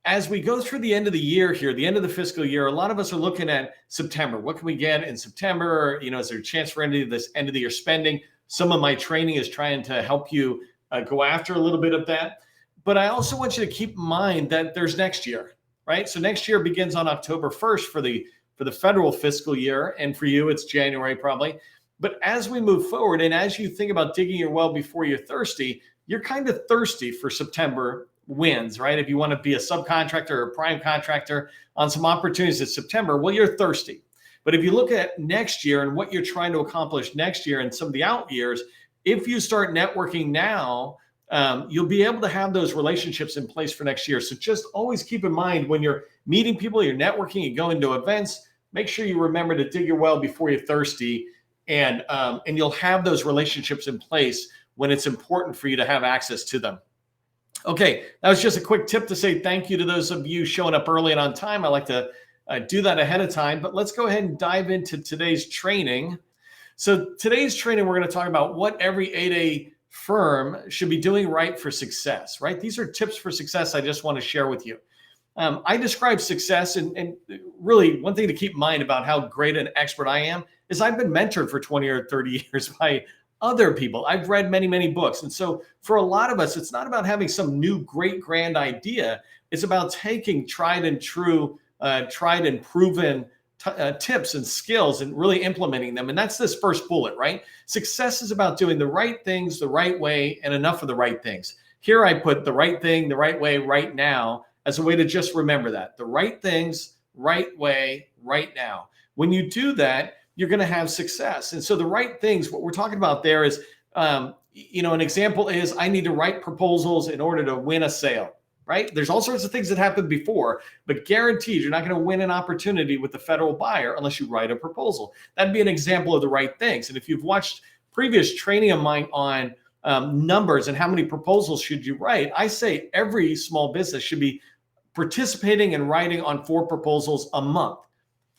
as we go through the end of the year here, the end of the fiscal year, a lot of us are looking at September. What can we get in September? Is there a chance for end of the year spending? Some of my training is trying to help you go after a little bit of that. But I also want you to keep in mind that there's next year, right? So next year begins on October 1st for the federal fiscal year. And for you, it's January probably. But as we move forward and as you think about digging your well before you're thirsty, you're kind of thirsty for September wins, right? If you want to be a subcontractor or a prime contractor on some opportunities in September, well, you're thirsty. But if you look at next year and what you're trying to accomplish next year and some of the out years, if you start networking now, you'll be able to have those relationships in place for next year. So just always keep in mind when you're meeting people, you're networking, you go into events, make sure you remember to dig your well before you're thirsty, and you'll have those relationships in place when it's important for you to have access to them. Okay, that was just a quick tip to say thank you to those of you showing up early and on time. I like to do that ahead of time, but let's go ahead and dive into today's training. So today's training, we're going to talk about what every 8A firm should be doing right for success, right? These are tips for success I just want to share with you. I describe success, and really one thing to keep in mind about how great an expert I am is I've been mentored for 20 or 30 years by other people. I've read many, many books. And so for a lot of us, it's not about having some new great grand idea. It's about taking tried and true, tried and proven tips and skills and really implementing them. And that's this first bullet, right? Success is about doing the right things the right way and enough of the right things. Here I put the right thing, the right way, right now as a way to just remember that. The right things, right way, right now. When you do that, you're going to have success. And so the right things, what we're talking about there is, an example is I need to write proposals in order to win a sale, right? There's all sorts of things that happened before, but guaranteed you're not going to win an opportunity with the federal buyer unless you write a proposal. That'd be an example of the right things. And if you've watched previous training of mine on numbers and how many proposals should you write, I say every small business should be participating and writing on 4 proposals a month.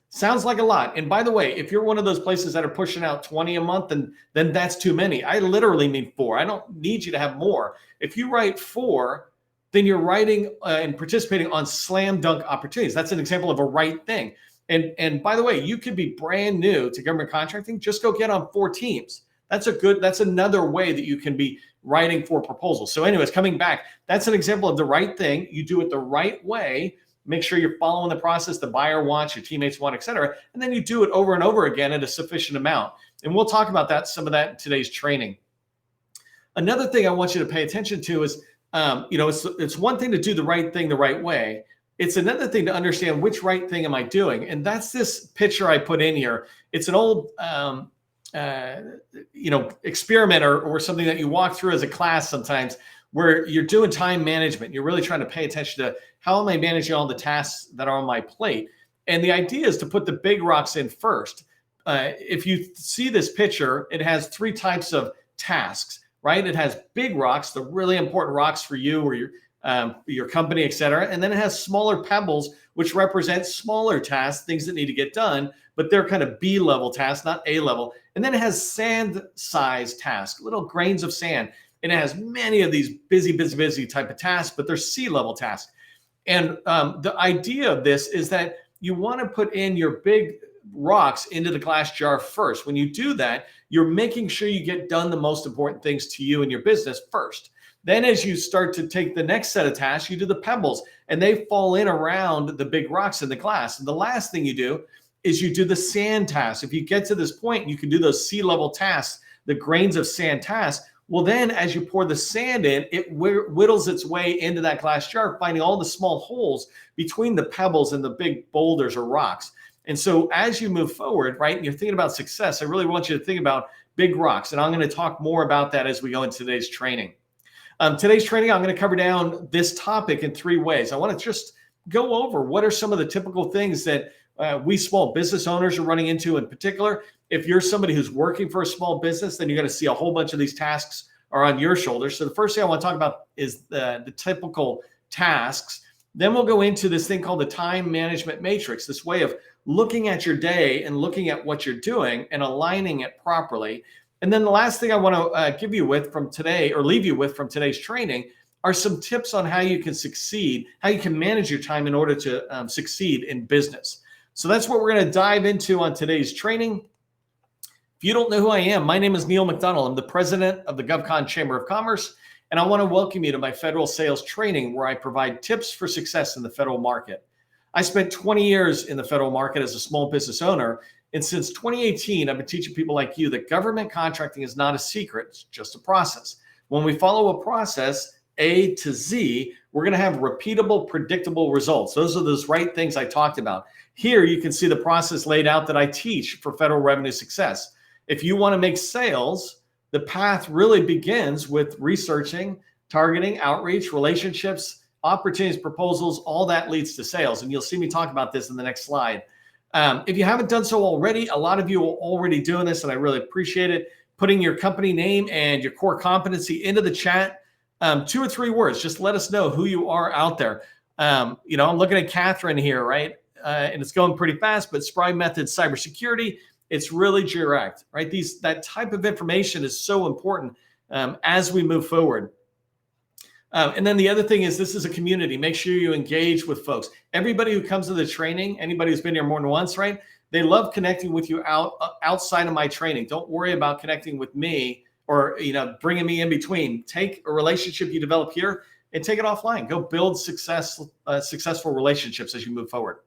Sounds like a lot. And by the way, if you're one of those places that are pushing out 20 a month, then that's too many. I literally need 4. I don't need you to have more. If you write 4, then you're writing and participating on slam dunk opportunities. That's an example of a right thing. And by the way, you could be brand new to government contracting. Just go get on 4 teams. That's another way that you can be writing 4 proposals. So anyways, coming back, that's an example of the right thing. You do it the right way. Make sure you're following the process the buyer wants, your teammates want, et cetera. And then you do it over and over again at a sufficient amount. And we'll talk about some of that in today's training. Another thing I want you to pay attention to is, it's one thing to do the right thing the right way. It's another thing to understand which right thing am I doing. And that's this picture I put in here. It's an old, experiment or something that you walk through as a class sometimes, where you're doing time management. You're really trying to pay attention to how am I managing all the tasks that are on my plate. And the idea is to put the big rocks in first. If you see this picture, it has 3 types of tasks, right? It has big rocks, the really important rocks for you or your company, et cetera. And then it has smaller pebbles, which represent smaller tasks, things that need to get done, but they're kind of B level tasks, not A level. And then it has sand size tasks, little grains of sand. And it has many of these busy type of tasks, but they're C-level tasks. And the idea of this is that you want to put in your big rocks into the glass jar first. When you do that, you're making sure you get done the most important things to you and your business first. Then as you start to take the next set of tasks, you do the pebbles, and they fall in around the big rocks in the glass. And the last thing you do is you do the sand tasks. If you get to this point, you can do those C-level tasks, the grains of sand tasks. Well, then as you pour the sand in, it whittles its way into that glass jar, finding all the small holes between the pebbles and the big boulders or rocks. And so as you move forward, right, and you're thinking about success, I really want you to think about big rocks. And I'm going to talk more about that as we go into today's training. Today's training, I'm going to cover down this topic in 3 ways. I want to just go over what are some of the typical things that we small business owners are running into in particular. If you're somebody who's working for a small business, then you're going to see a whole bunch of these tasks are on your shoulders. So the first thing I want to talk about is the typical tasks. Then we'll go into this thing called the time management matrix, this way of looking at your day and looking at what you're doing and aligning it properly. And then the last thing I want to give you with from today, or leave you with from today's training, are some tips on how you can succeed, how you can manage your time in order to succeed in business. So that's what we're going to dive into on today's training. If you don't know who I am, my name is Neil McDonald. I'm the president of the GovCon Chamber of Commerce, and I want to welcome you to my federal sales training where I provide tips for success in the federal market. I spent 20 years in the federal market as a small business owner, and since 2018, I've been teaching people like you that government contracting is not a secret, it's just a process. When we follow a process, A to Z, we're going to have repeatable, predictable results. Those are those right things I talked about. Here, you can see the process laid out that I teach for federal revenue success. If you want to make sales, the path really begins with researching, targeting, outreach, relationships, opportunities, proposals. All that leads to sales. And you'll see me talk about this in the next slide. If you haven't done so already, a lot of you are already doing this, and I really appreciate it. Putting your company name and your core competency into the chat. 2 or 3 words. Just let us know who you are out there. I'm looking at Catherine here, right? And it's going pretty fast, but Spry Method Cybersecurity. It's really direct, right? That type of information is so important as we move forward. And then the other thing is this is a community. Make sure you engage with folks. Everybody who comes to the training, anybody who's been here more than once, right? They love connecting with you outside of my training. Don't worry about connecting with me or bringing me in between. Take a relationship you develop here and take it offline. Go build successful relationships as you move forward.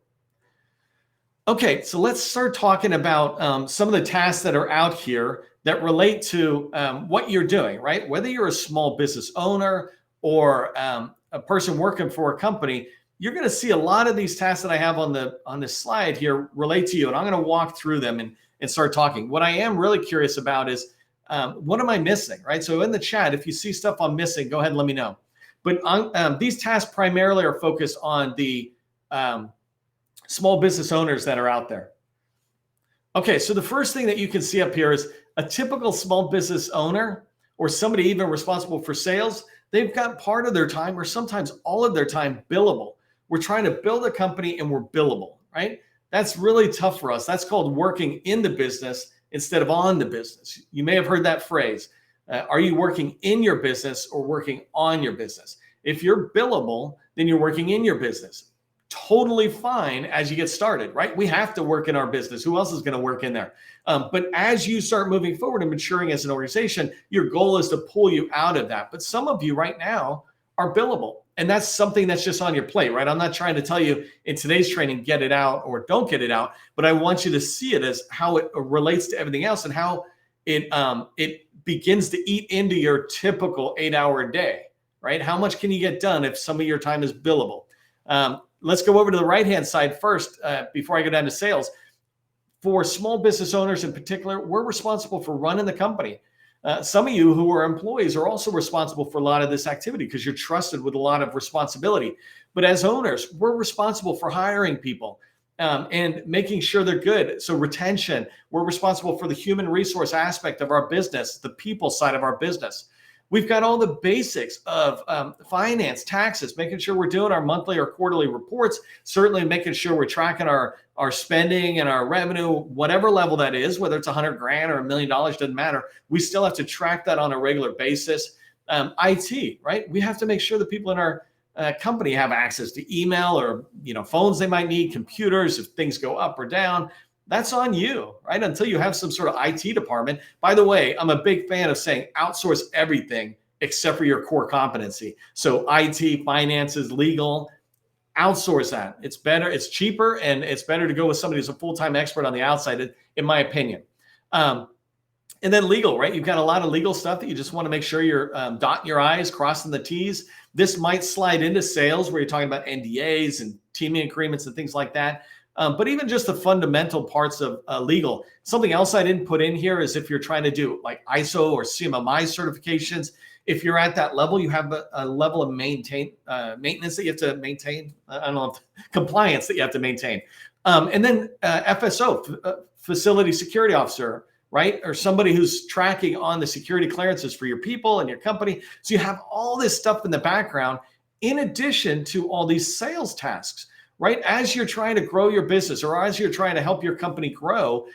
Okay, so let's start talking about some of the tasks that are out here that relate to what you're doing, right? Whether you're a small business owner or a person working for a company, you're going to see a lot of these tasks that I have on this slide here relate to you, and I'm going to walk through them and start talking. What I am really curious about is what am I missing, right? So in the chat, if you see stuff I'm missing, go ahead and let me know. But these tasks primarily are focused on the small business owners that are out there. Okay, so the first thing that you can see up here is a typical small business owner or somebody even responsible for sales. They've got part of their time or sometimes all of their time billable. We're trying to build a company and we're billable, right? That's really tough for us. That's called working in the business instead of on the business. You may have heard that phrase. Are you working in your business or working on your business? If you're billable, then you're working in your business. Totally fine as you get started, right? We have to work in our business. Who else is going to work in there? But as you start moving forward and maturing as an organization, your goal is to pull you out of that. But some of you right now are billable, and that's something that's just on your plate, right? I'm not trying to tell you in today's training, get it out or don't get it out, but I want you to see it as how it relates to everything else and how it begins to eat into your typical 8-hour day, right? How much can you get done if some of your time is billable? Let's go over to the right-hand side first before I go down to sales. For small business owners in particular, we're responsible for running the company. Some of you who are employees are also responsible for a lot of this activity because you're trusted with a lot of responsibility. But as owners, we're responsible for hiring people and making sure they're good. So retention, we're responsible for the human resource aspect of our business, the people side of our business. We've got all the basics of finance, taxes, making sure we're doing our monthly or quarterly reports, certainly making sure we're tracking our spending and our revenue, whatever level that is, whether it's $100,000 or $1 million, doesn't matter. We still have to track that on a regular basis. IT, right? We have to make sure the people in our company have access to email or phones they might need, computers if things go up or down. That's on you, right? Until you have some sort of IT department. By the way, I'm a big fan of saying outsource everything except for your core competency. So IT, finances, legal, outsource that. It's better, it's cheaper, and it's better to go with somebody who's a full-time expert on the outside, in my opinion. And then legal, right? You've got a lot of legal stuff that you just want to make sure you're dotting your I's, crossing the T's. This might slide into sales where you're talking about NDAs and teaming agreements and things like that. But even just the fundamental parts of legal. Something else I didn't put in here is if you're trying to do like ISO or CMMI certifications, if you're at that level, you have a level of maintenance that you have to maintain. I don't know, compliance that you have to maintain. And then FSO, facility security officer, right? Or somebody who's tracking on the security clearances for your people and your company. So you have all this stuff in the background in addition to all these sales tasks. Right? As you're trying to grow your business or as you're trying to help your company grow,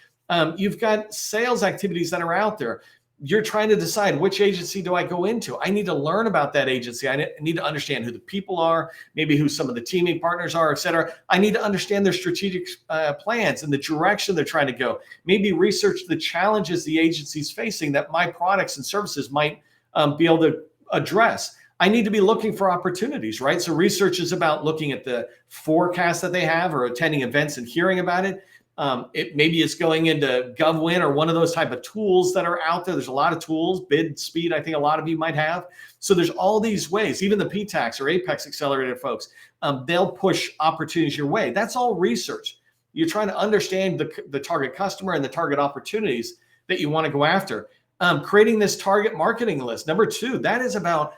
you've got sales activities that are out there. you're trying to decide, which agency do I go into? I need to learn about that agency. I need to understand who the people are, maybe who some of the teaming partners are, et cetera. I need to understand their strategic plans and the direction they're trying to go. Maybe research the challenges the agency's facing that my products and services might be able to address. I need to be looking for opportunities, right? So research is about looking at the forecast that they have or attending events and hearing about it. It maybe it's going into GovWin or one of those type of tools that are out there. There's a lot of tools, Bid Speed, I think a lot of you might have. So there's all these ways, even the PTAX or Apex Accelerator folks, they'll push opportunities your way. That's all research. You're trying to understand the target customer and the target opportunities that you want to go after. Creating this target marketing list. Number 2, that is about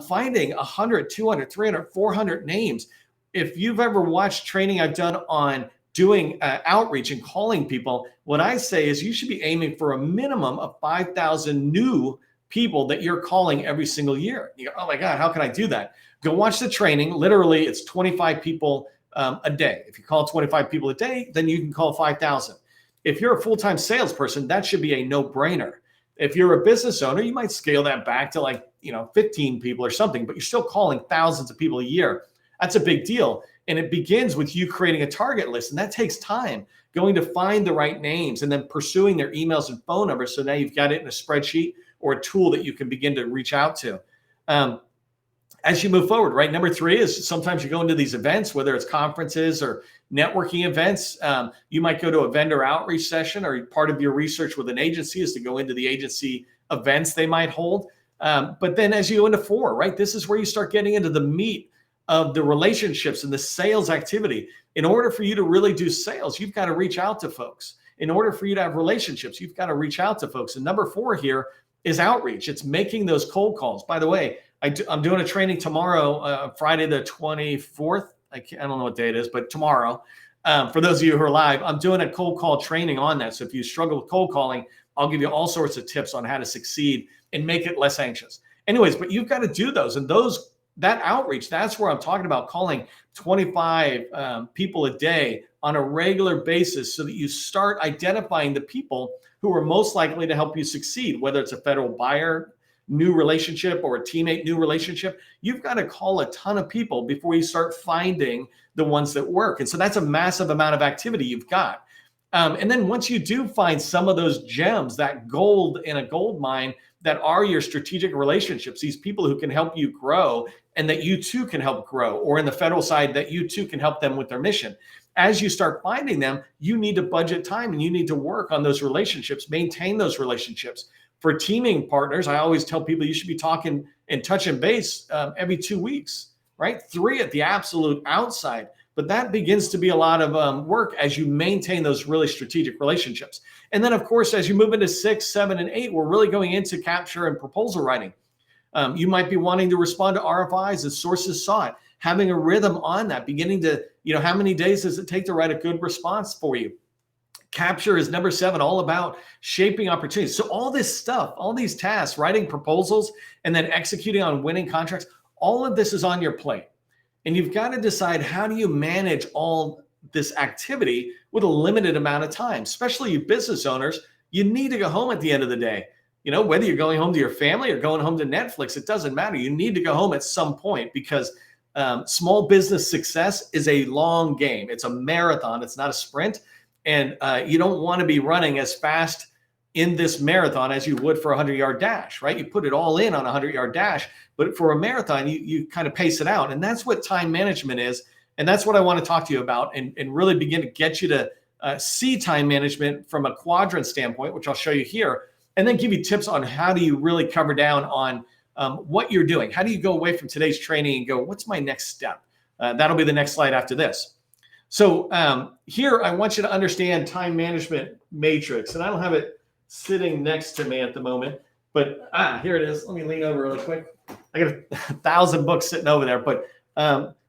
finding 100, 200, 300, 400 names. If you've ever watched training I've done on doing outreach and calling people, what I say is you should be aiming for a minimum of 5,000 new people that you're calling every single year. You go, oh my God, how can I do that? Go watch the training. Literally, it's 25 people a day. If you call 25 people a day, then you can call 5,000. If you're a full-time salesperson, that should be a no-brainer. If you're a business owner, you might scale that back to 15 people or something, but you're still calling thousands of people a year. That's a big deal. And it begins with you creating a target list. And that takes time, going to find the right names and then pursuing their emails and phone numbers. So now you've got it in a spreadsheet or a tool that you can begin to reach out to. As you move forward, right? Number 3 is sometimes you go into these events, whether it's conferences or networking events. You might go to a vendor outreach session, or part of your research with an agency is to go into the agency events they might hold. But then as you go into 4, right? This is where you start getting into the meat of the relationships and the sales activity. In order for you to really do sales, you've got to reach out to folks. In order for you to have relationships, you've got to reach out to folks. And number 4 here is outreach. It's making those cold calls. By the way, I'm doing a training tomorrow, Friday the 24th. I don't know what day it is, but tomorrow, for those of you who are live, I'm doing a cold call training on that. So if you struggle with cold calling, I'll give you all sorts of tips on how to succeed and make it less anxious. Anyways, but you've got to do those. And that outreach, that's where I'm talking about calling 25 people a day on a regular basis so that you start identifying the people who are most likely to help you succeed, whether it's a federal buyer new relationship or a teammate new relationship. You've got to call a ton of people before you start finding the ones that work. And so that's a massive amount of activity you've got. And then once you do find some of those gems, that gold in a gold mine that are your strategic relationships, these people who can help you grow and that you too can help grow, or in the federal side that you too can help them with their mission. As you start finding them, you need to budget time and you need to work on those relationships, maintain those relationships. For teaming partners, I always tell people you should be talking and touching base every 2 weeks, right? 3 at the absolute outside. But that begins to be a lot of work as you maintain those really strategic relationships. And then, of course, as you move into 6, 7, and 8, we're really going into capture and proposal writing. You might be wanting to respond to RFIs as sources sought, having a rhythm on that, beginning to, how many days does it take to write a good response for you? Capture is number 7, all about shaping opportunities. So all this stuff, all these tasks, writing proposals, and then executing on winning contracts, all of this is on your plate. And you've got to decide, how do you manage all this activity with a limited amount of time? Especially you business owners, you need to go home at the end of the day. Whether you're going home to your family or going home to Netflix, it doesn't matter. You need to go home at some point, because small business success is a long game. It's a marathon. It's not a sprint. And you don't want to be running as fast in this marathon as you would for a 100-yard dash, right? You put it all in on a 100-yard dash, but for a marathon, you kind of pace it out. And that's what time management is. And that's what I want to talk to you about and really begin to get you to see time management from a quadrant standpoint, which I'll show you here, and then give you tips on how do you really cover down on what you're doing. How do you go away from today's training and go, what's my next step? That'll be the next slide after this. So here, I want you to understand time management matrix. And I don't have it sitting next to me at the moment, but here it is. Let me lean over really quick. I got 1,000 books sitting over there, but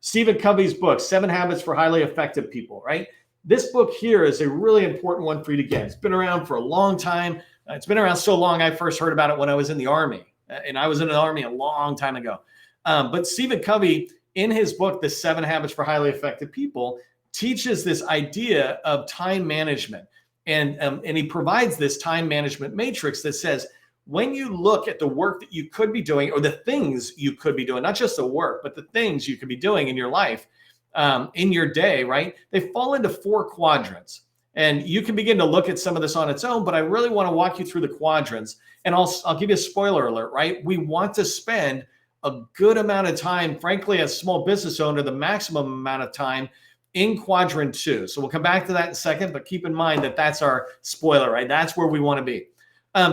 Stephen Covey's book, 7 Habits for Highly Effective People, right? This book here is a really important one for you to get. It's been around for a long time. It's been around so long, I first heard about it when I was in the Army. And I was in the Army a long time ago. But Stephen Covey, in his book, The 7 Habits for Highly Effective People, teaches this idea of time management. And he provides this time management matrix that says, when you look at the work that you could be doing, or the things you could be doing, not just the work, but the things you could be doing in your life, in your day, right? They fall into 4 quadrants. And you can begin to look at some of this on its own, but I really want to walk you through the quadrants. And I'll give you a spoiler alert, right? We want to spend a good amount of time, frankly, as a small business owner, the maximum amount of time in quadrant 2. So we'll come back to that in a second, but keep in mind that that's our spoiler, right? That's where we want to be.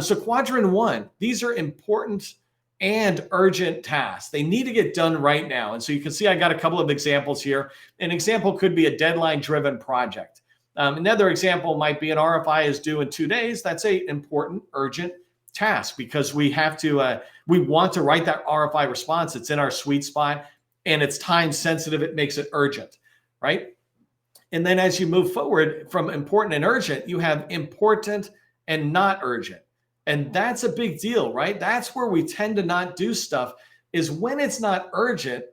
So quadrant 1, these are important and urgent tasks. They need to get done right now. And so you can see I got a couple of examples here. An example could be a deadline-driven project. Another example might be an RFI is due in 2 days. That's an important, urgent task because we have to, we want to write that RFI response. It's in our sweet spot and it's time sensitive. It makes it urgent, right? And then as you move forward from important and urgent, you have important and not urgent. And that's a big deal, right? That's where we tend to not do stuff, is when it's not urgent,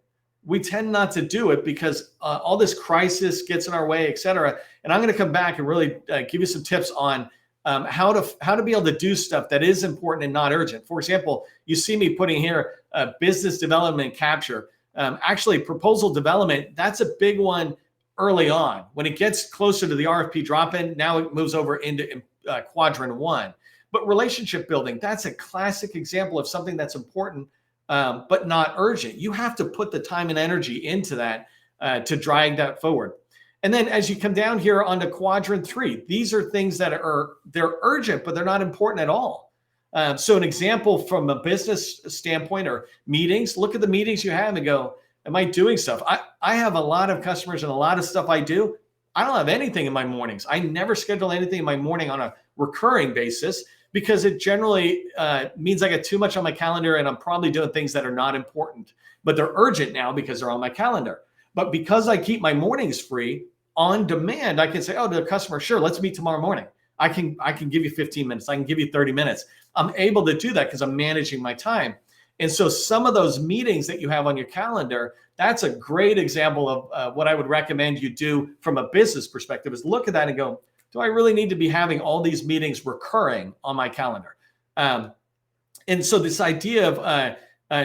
we tend not to do it because all this crisis gets in our way, et cetera. And I'm going to come back and really give you some tips on how to be able to do stuff that is important and not urgent. For example, you see me putting here business development capture. Actually, proposal development, that's a big one early on. When it gets closer to the RFP drop-in, now it moves over into quadrant 1. But relationship building, that's a classic example of something that's important, but not urgent. You have to put the time and energy into that to drive that forward. And then as you come down here onto quadrant 3, these are things that they're urgent, but they're not important at all. So an example from a business standpoint or meetings, look at the meetings you have and go, am I doing stuff? I have a lot of customers and a lot of stuff I do. I don't have anything in my mornings. I never schedule anything in my morning on a recurring basis because it generally means I get too much on my calendar and I'm probably doing things that are not important, but they're urgent now because they're on my calendar. But because I keep my mornings free on demand, I can say, oh, to the customer, sure, let's meet tomorrow morning. I can give you 15 minutes. I can give you 30 minutes. I'm able to do that because I'm managing my time. And so some of those meetings that you have on your calendar, that's a great example of what I would recommend you do from a business perspective, is look at that and go, do I really need to be having all these meetings recurring on my calendar? And so this idea of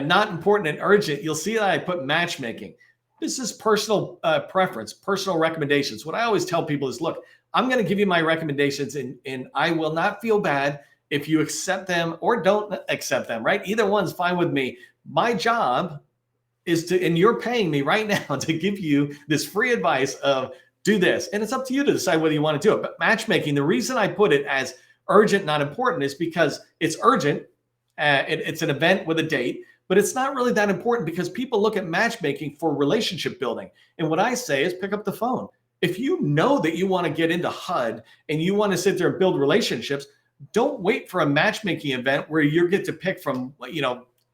not important and urgent, you'll see that I put matchmaking. This is personal preference, personal recommendations. What I always tell people is, look, I'm going to give you my recommendations and I will not feel bad if you accept them or don't accept them, right? Either one's fine with me. My job is to, and you're paying me right now to give you this free advice of do this. And it's up to you to decide whether you want to do it. But matchmaking, the reason I put it as urgent, not important, is because it's urgent. It's an event with a date, but it's not really that important because people look at matchmaking for relationship building. And what I say is pick up the phone. If you know that you want to get into HUD and you want to sit there and build relationships, don't wait for a matchmaking event where you get to pick from,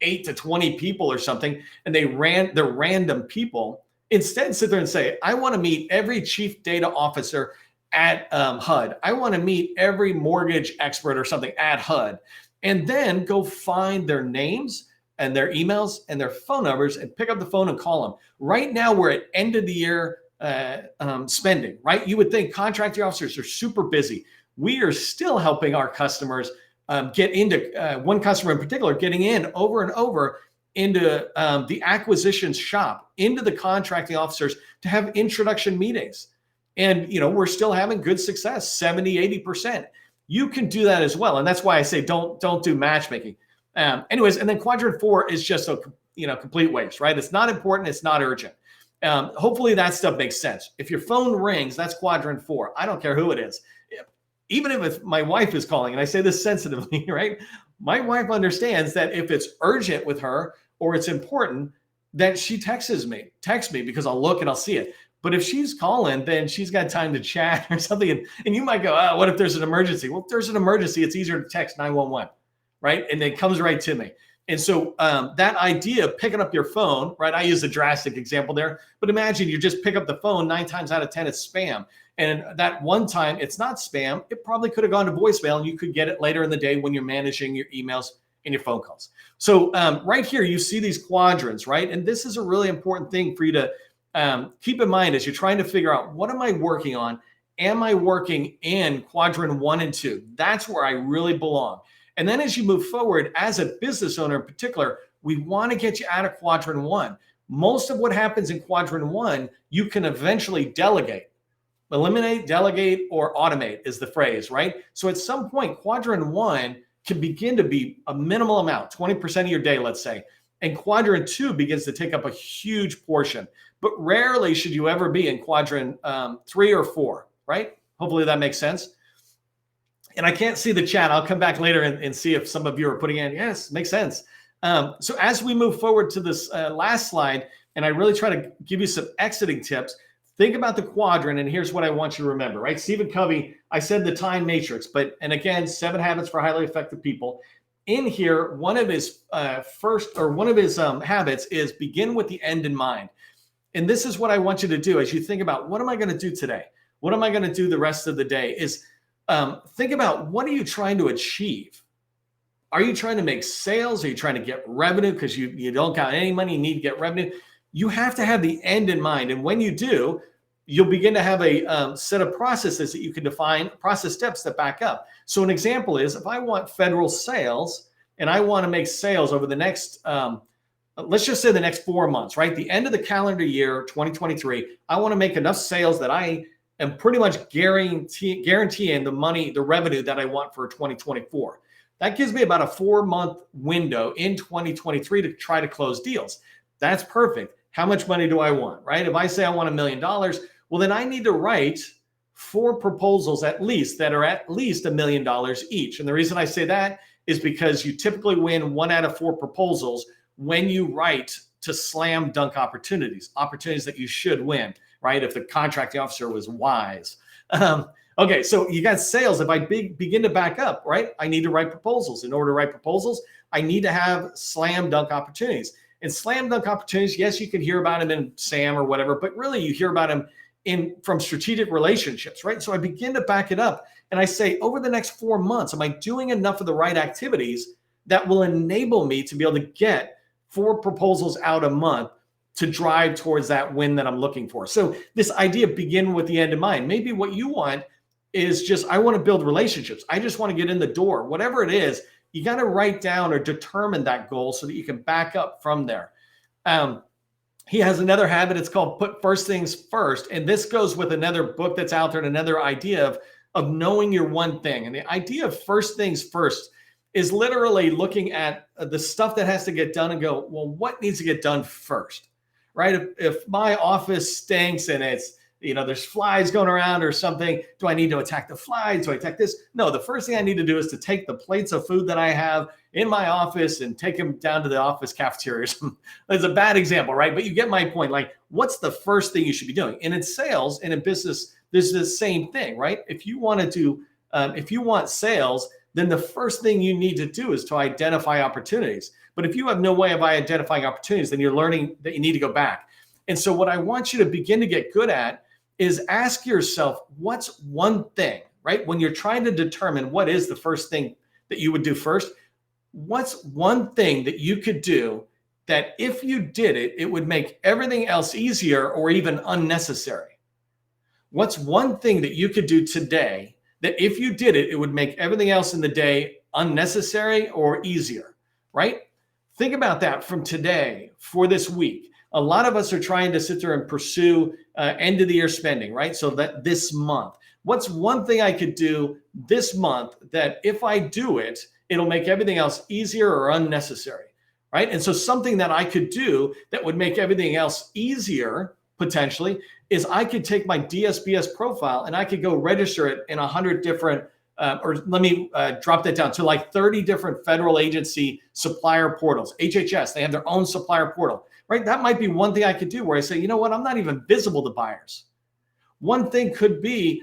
8 to 20 people or something, and they're random people. Instead, sit there and say, I want to meet every chief data officer at HUD. I want to meet every mortgage expert or something at HUD. And then go find their names and their emails and their phone numbers and pick up the phone and call them. Right now, we're at end of the year spending, right? You would think contracting officers are super busy. We are still helping our customers get into, one customer in particular, getting in over and over into the acquisitions shop, into the contracting officers to have introduction meetings. And, we're still having good success, 70, 80%. You can do that as well. And that's why I say don't do matchmaking. Anyways, and then quadrant 4 is just a complete waste, right? It's not important. It's not urgent. Hopefully that stuff makes sense. If your phone rings, that's quadrant 4. I don't care who it is. Even if my wife is calling, and I say this sensitively, right? My wife understands that if it's urgent with her or it's important, that she texts me because I'll look and I'll see it. But if she's calling, then she's got time to chat or something. And you might go, oh, what if there's an emergency? Well, if there's an emergency, it's easier to text 911, right? And it comes right to me. And so that idea of picking up your phone, right? I use a drastic example there, but imagine you just pick up the phone, 9 times out of 10, it's spam. And that one time it's not spam, it probably could have gone to voicemail and you could get it later in the day when you're managing your emails and your phone calls. So right here, you see these quadrants, right? And this is a really important thing for you to keep in mind as you're trying to figure out, what am I working on? Am I working in quadrant 1 and 2? That's where I really belong. And then as you move forward, as a business owner in particular, we want to get you out of quadrant one. Most of what happens in quadrant one, you can eventually delegate. Eliminate, delegate, or automate is the phrase, right? So at some point, quadrant one can begin to be a minimal amount, 20% of your day, let's say. And quadrant two begins to take up a huge portion. But rarely should you ever be in quadrant 3 or 4, right? Hopefully that makes sense. And I can't see the chat. I'll come back later and see if some of you are putting in, yes, makes sense. So as we move forward to this last slide, and I really try to give you some exiting tips, think about the quadrant, and here's what I want you to remember, right? Stephen Covey, I said the time matrix, and again, 7 habits for highly effective people. In here, one of his habits is begin with the end in mind. And this is what I want you to do as you think about, what am I going to do today? What am I going to do the rest of the day? Is think about, what are you trying to achieve? Are you trying to make sales? Are you trying to get revenue because you don't got any money, you need to get revenue? You have to have the end in mind. And when you do, you'll begin to have a set of processes that you can define, process steps that back up. So an example is, if I want federal sales and I want to make sales over the next, let's just say the next 4 months, right? The end of the calendar year, 2023, I want to make enough sales that I am pretty much guaranteeing the money, the revenue that I want for 2024. That gives me about a 4-month window in 2023 to try to close deals. That's perfect. How much money do I want, right? If I say I want $1 million, well, then I need to write 4 proposals at least that are at least $1 million each. And the reason I say that is because you typically win 1 out of 4 proposals when you write to slam dunk opportunities that you should win, right? If the contracting officer was wise. Okay, so you got sales. If I begin to back up, right, I need to write proposals. In order to write proposals, I need to have slam dunk opportunities. And slam dunk opportunities, yes, you can hear about them in SAM or whatever, but really you hear about them from strategic relationships, right? So I begin to back it up and I say, over the next 4 months, am I doing enough of the right activities that will enable me to be able to get 4 proposals out a month to drive towards that win that I'm looking for? So this idea of begin with the end in mind. Maybe what you want is just, I want to build relationships. I just want to get in the door. Whatever it is, you got to write down or determine that goal so that you can back up from there. He has another habit. It's called put first things first. And this goes with another book that's out there and another idea of knowing your one thing. And the idea of first things first is literally looking at the stuff that has to get done and go, well, what needs to get done first, right? If my office stinks and it's, there's flies going around or something, do I need to attack the flies? Do I attack this? No, the first thing I need to do is to take the plates of food that I have in my office and take them down to the office cafeteria. That's a bad example, right? But you get my point. Like, what's the first thing you should be doing? And in sales and in business, there's the same thing, right? If you want sales, then the first thing you need to do is to identify opportunities. But if you have no way of identifying opportunities, then you're learning that you need to go back. And so what I want you to begin to get good at is ask yourself, what's one thing, right? When you're trying to determine what is the first thing that you would do first, what's one thing that you could do that if you did it, it would make everything else easier or even unnecessary? What's one thing that you could do today that if you did it, it would make everything else in the day unnecessary or easier, right? Think about that from today for this week. A lot of us are trying to sit there and pursue end of the year spending, right? So that this month, what's one thing I could do this month that if I do it, it'll make everything else easier or unnecessary, right? And so something that I could do that would make everything else easier potentially is I could take my DSBS profile and I could go register it in 100 different, or let me drop that down to like 30 different federal agency supplier portals. HHS, they have their own supplier portal. Right? That might be one thing I could do where I say, you know what, I'm not even visible to buyers. One thing could be,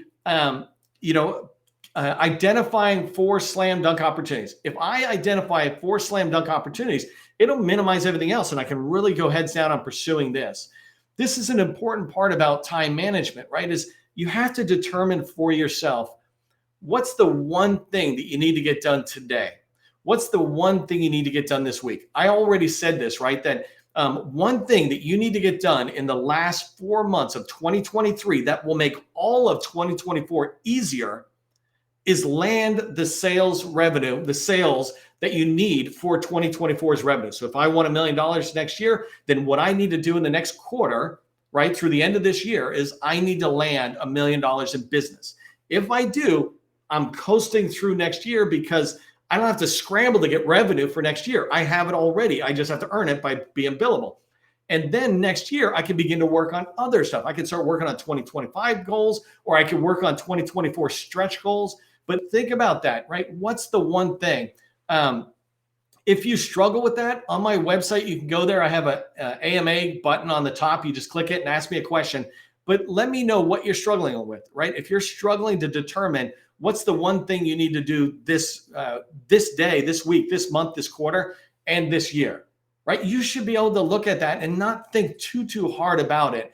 identifying 4 slam dunk opportunities. If I identify 4 slam dunk opportunities, it'll minimize everything else and I can really go heads down on pursuing this. This is an important part about time management, right? Is you have to determine for yourself, what's the one thing that you need to get done today? What's the one thing you need to get done this week? I already said this, right? That one thing that you need to get done in the last 4 months of 2023 that will make all of 2024 easier is land the sales revenue, the sales that you need for 2024's revenue. So if I want $1 million next year, then what I need to do in the next quarter, right, through the end of this year, is I need to land $1 million in business. If I do, I'm coasting through next year because I don't have to scramble to get revenue for next year. I have it already. I just have to earn it by being billable. And then next year, I can begin to work on other stuff. I can start working on 2025 goals, or I can work on 2024 stretch goals. But think about that, right? What's the one thing? If you struggle with that, on my website, you can go there. I have a AMA button on the top. You just click it and ask me a question. But let me know what you're struggling with, right? If you're struggling to determine what's the one thing you need to do this day, this week, this month, this quarter, and this year, right? You should be able to look at that and not think too hard about it.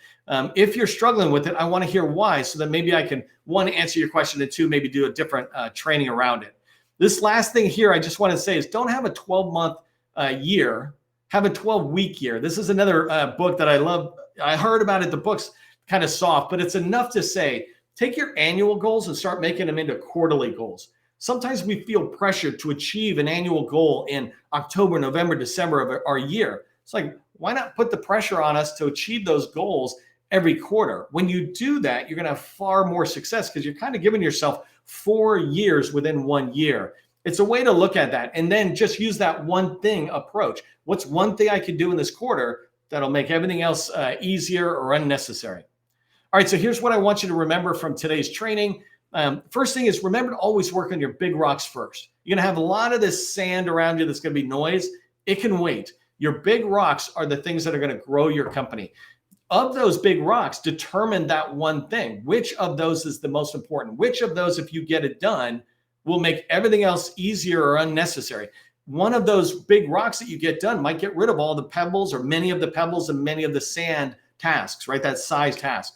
If you're struggling with it, I want to hear why, so that maybe I can, one, answer your question, and two, maybe do a different training around it. This last thing here I just want to say is, don't have a 12-month year, have a 12-week year. This is another book that I love. I heard about it. The book's kind of soft, but it's enough to say, take your annual goals and start making them into quarterly goals. Sometimes we feel pressured to achieve an annual goal in October, November, December of our year. It's like, why not put the pressure on us to achieve those goals every quarter? When you do that, you're going to have far more success, because you're kind of giving yourself 4 years within 1 year. It's a way to look at that, and then just use that one thing approach. What's one thing I can do in this quarter that'll make everything else easier or unnecessary? All right, so here's what I want you to remember from today's training. First thing is, remember to always work on your big rocks first. You're going to have a lot of this sand around you that's going to be noise. It can wait. Your big rocks are the things that are going to grow your company. Of those big rocks, determine that one thing. Which of those is the most important? Which of those, if you get it done, will make everything else easier or unnecessary? One of those big rocks that you get done might get rid of all the pebbles, or many of the pebbles and many of the sand tasks, right? That size task.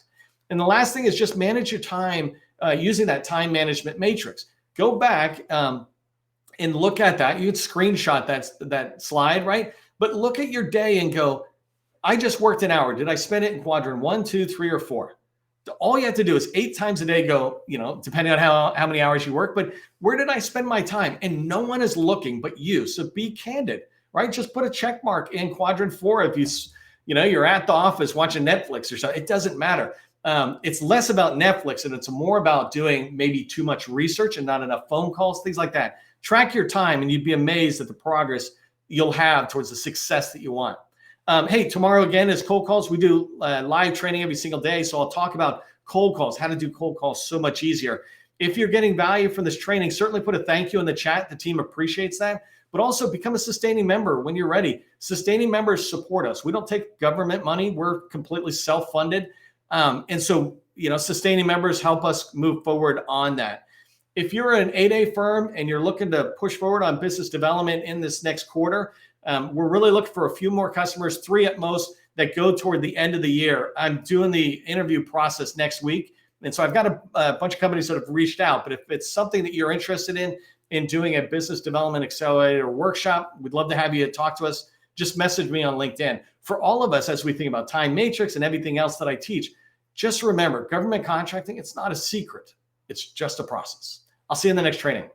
And the last thing is, just manage your time using that time management matrix. Go back and look at that. You can screenshot that slide, right? But look at your day and go, I just worked an hour. Did I spend it in quadrant 1, 2, 3, or 4? All you have to do is 8 times a day go, depending on how many hours you work, but where did I spend my time? And no one is looking but you. So be candid, right? Just put a check mark in quadrant 4 if you're at the office watching Netflix or something. It doesn't matter. It's less about Netflix, and it's more about doing maybe too much research and not enough phone calls, things like that. Track your time, and you'd be amazed at the progress you'll have towards the success that you want. Hey, tomorrow again is cold calls. We do live training every single day. So I'll talk about cold calls, how to do cold calls so much easier. If you're getting value from this training, certainly put a thank you in the chat. The team appreciates that. But also become a sustaining member when you're ready. Sustaining members support us. We don't take government money. We're completely self-funded. And so, sustaining members help us move forward on that. If you're an 8A firm and you're looking to push forward on business development in this next quarter, we're really looking for a few more customers, 3 at most, that go toward the end of the year. I'm doing the interview process next week. And so I've got a bunch of companies that have reached out. But if it's something that you're interested in doing a business development accelerator workshop, we'd love to have you talk to us. Just message me on LinkedIn. For all of us, as we think about time matrix and everything else that I teach, just remember, government contracting, it's not a secret. It's just a process. I'll see you in the next training.